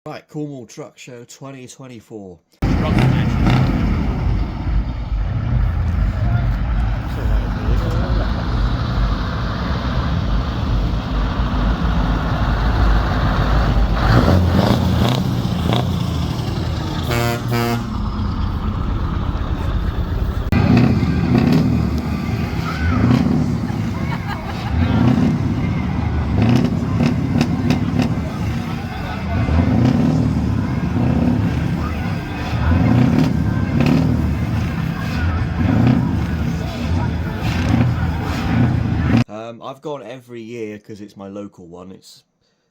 Right, Cornwall Truck Show 2024. I've gone every year because it's my local one. It's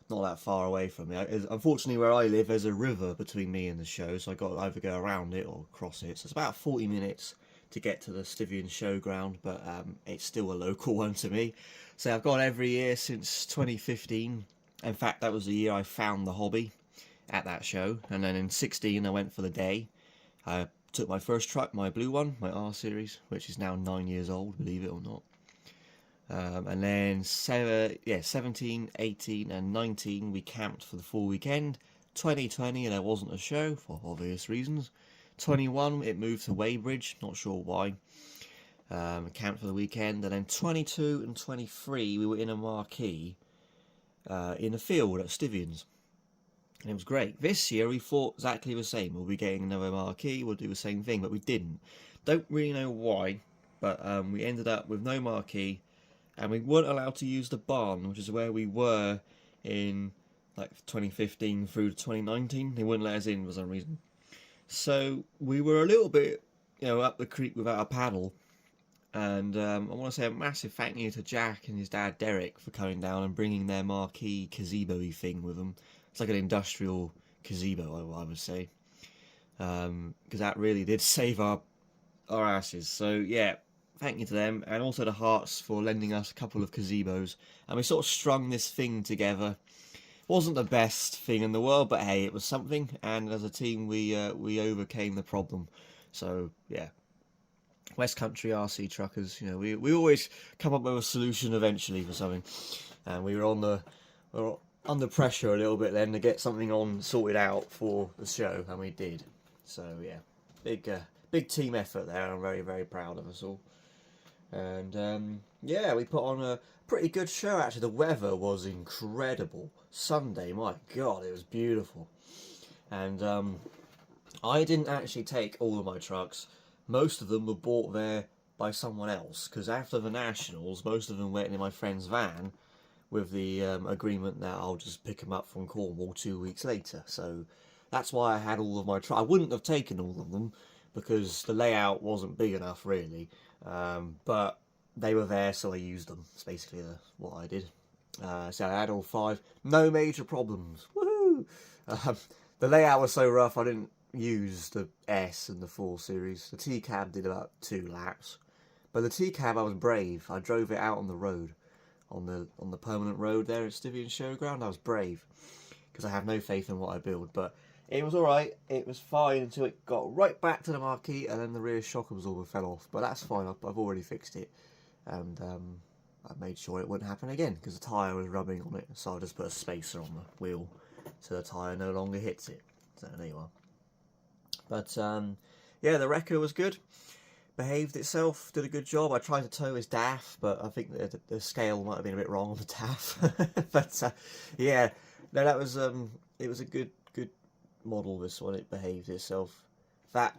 not that far away from me. Unfortunately, where I live, there's a river between me and the show, so I got to either go around it or cross it. So it's about 40 minutes to get to the Stivian Showground, but it's still a local one to me. So I've gone every year since 2015. In fact, that was the year I found the hobby at that show. And then in 16, I went for the day. I took my first truck, my blue one, my R series, which is now 9 years old, believe it or not. And then 17, 18 and 19 we camped for the full weekend. 2020 there wasn't a show for obvious reasons. 21 it moved to Weybridge, not sure why. Camped for the weekend, and then 22 and 23 we were in a marquee in a field at Stivians. And it was great. This year we thought exactly the same. We'll be getting another marquee, we'll do the same thing, but we didn't. Don't really know why, but we ended up with no marquee. And we weren't allowed to use the barn, which is where we were in like 2015 through to 2019. They wouldn't let us in for some reason. So we were a little bit, up the creek without a paddle. And I want to say a massive thank you to Jack and his dad Derek for coming down and bringing their marquee gazebo-y thing with them. It's like an industrial gazebo, I would say. Because that really did save our asses. So yeah. Thank you to them, and also to Hearts for lending us a couple of gazebos. And we sort of strung this thing together. Wasn't the best thing in the world, but hey, it was something. And as a team, we overcame the problem. So yeah, West Country RC truckers. We always come up with a solution eventually for something. And we were under pressure a little bit then to get something sorted out for the show, and we did. So yeah, big team effort there. And I'm very, very proud of us all. And yeah, we put on a pretty good show actually. The weather was incredible. Sunday, my god, it was beautiful. And I didn't actually take all of my trucks. Most of them were bought there by someone else, because after the Nationals, most of them went in my friend's van with the agreement that I'll just pick them up from Cornwall 2 weeks later. So that's why I had all of my trucks. I wouldn't have taken all of them because the layout wasn't big enough really. But they were there, so I used them. It's basically what I did. So I had all 5. No major problems. Woohoo! The layout was so rough I didn't use the S and the 4 series. The T-cab did about 2 laps. But the T-cab I was brave. I drove it out on the road. On the permanent road there at Stivian Showground. I was brave. Because I have no faith in what I build. But it was alright, it was fine until it got right back to the marquee and then the rear shock absorber fell off. But that's fine, I've already fixed it. And I made sure it wouldn't happen again because the tyre was rubbing on it. So I just put a spacer on the wheel so the tyre no longer hits it. So there you are. But yeah, the wrecker was good. Behaved itself, did a good job. I tried to tow his DAF, but I think the scale might have been a bit wrong on the DAF. But yeah, no, that was it was a good model. This one, it behaved itself. That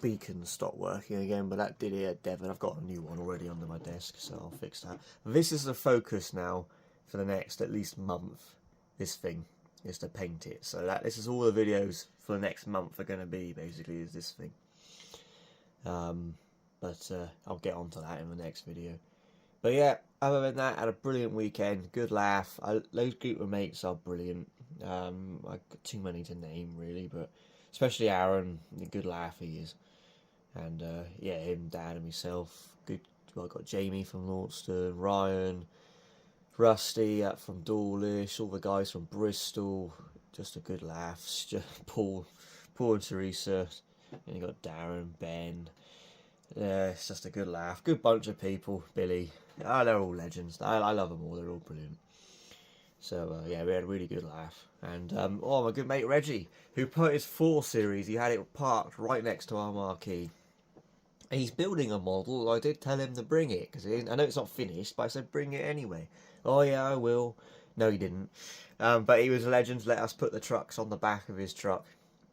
beacon stopped working again, but that did it at Devon. I've got a new one already under my desk, so I'll fix that. This is the focus now for the next at least month. This thing is to paint it, so this is all the videos for the next month are going to be basically is this thing. But I'll get onto that in the next video. But yeah, other than that, I had a brilliant weekend, good laugh. Those group of mates are brilliant. I got too many to name really, but especially Aaron, a good laugh he is. And yeah, him, Dad and myself, good. Well, I got Jamie from Launceston, Ryan, Rusty from Dawlish, all the guys from Bristol, just a good laugh. Just Paul and Teresa, and you got Darren, Ben. Yeah, it's just a good laugh. Good bunch of people. Billy. They're all legends. I love them all. They're all brilliant. So yeah, we had a really good laugh. And oh, my good mate Reggie, who put his 4 Series, he had it parked right next to our marquee. He's building a model. I did tell him to bring it because I know it's not finished, but I said bring it anyway. Oh yeah, I will. No, he didn't. But he was a legend. Let us put the trucks on the back of his truck.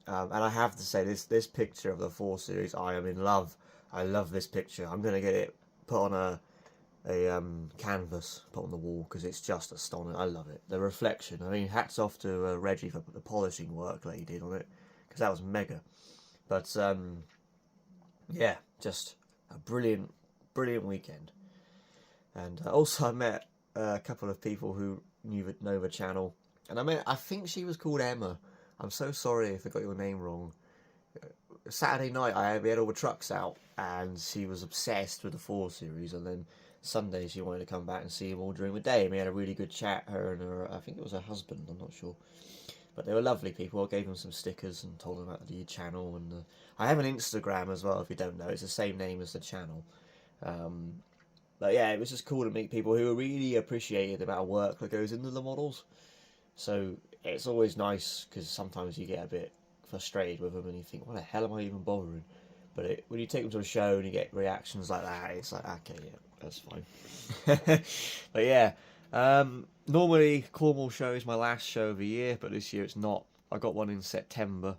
And I have to say, this picture of the 4 Series, I am in love. I love this picture. I'm gonna get it put on a canvas, put on the wall, because it's just astonishing. I love it. The reflection. I mean, hats off to Reggie for the polishing work that he did on it, because that was mega. But yeah, just a brilliant weekend. And also I met a couple of people who know the channel, and I think she was called Emma. I'm so sorry if I got your name wrong. Saturday night we had all the trucks out, and she was obsessed with the 4 Series, and then Sunday she wanted to come back and see him all during the day, and we had a really good chat, her and her, I think it was her husband, I'm not sure. But they were lovely people. I gave them some stickers and told them about the channel. And I have an Instagram as well, if you don't know. It's the same name as the channel. But yeah, it was just cool to meet people who really appreciated the amount of work that goes into the models. So it's always nice, because sometimes you get a bit frustrated with them and you think, what the hell am I even bothering? But when you take them to a show and you get reactions like that, it's like, okay, yeah, that's fine. But yeah, normally Cornwall show is my last show of the year, but this year it's not. I got one in September.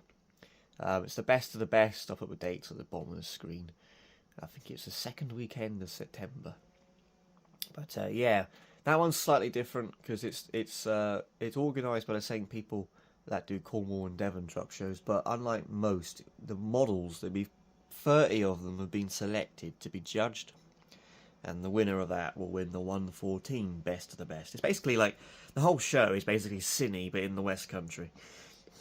It's the best of the best. I'll put the dates at the bottom of the screen. I think it's the second weekend of September. But yeah, that one's slightly different because it's organised by the same people that do Cornwall and Devon truck shows. But unlike most, the models, there'll be 30 of them have been selected to be judged, and the winner of that will win the 114 best of the best. It's basically like the whole show is basically Cine but in the West Country.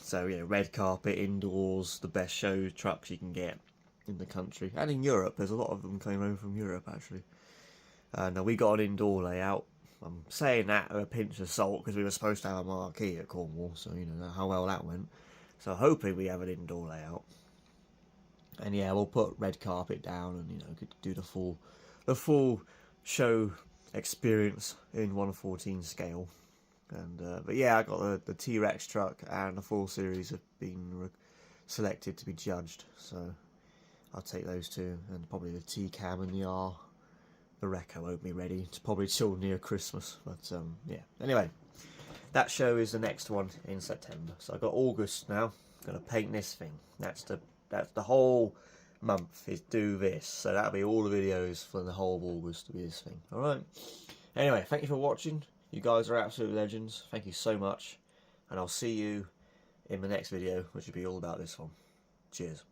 So yeah, red carpet, indoors, the best show trucks you can get in the country and in Europe. There's a lot of them coming over from Europe actually. And we got an indoor layout. I'm saying that with a pinch of salt because we were supposed to have a marquee at Cornwall, so you know how well that went. So hoping we have an indoor layout. And yeah, we'll put red carpet down and, you know, do the full show experience in 114 scale. And but yeah, I got the T-Rex truck and the 4 Series have been selected to be judged. So I'll take those two, and probably the T-Cam and the R. The Recco won't be ready. It's probably till near Christmas. But yeah. Anyway, that show is the next one in September. So I've got August now. I'm gonna paint this thing. That's the whole month is do this. So that'll be all the videos for the whole of August to be this thing. Alright. Anyway, thank you for watching. You guys are absolute legends. Thank you so much. And I'll see you in the next video, which will be all about this one. Cheers.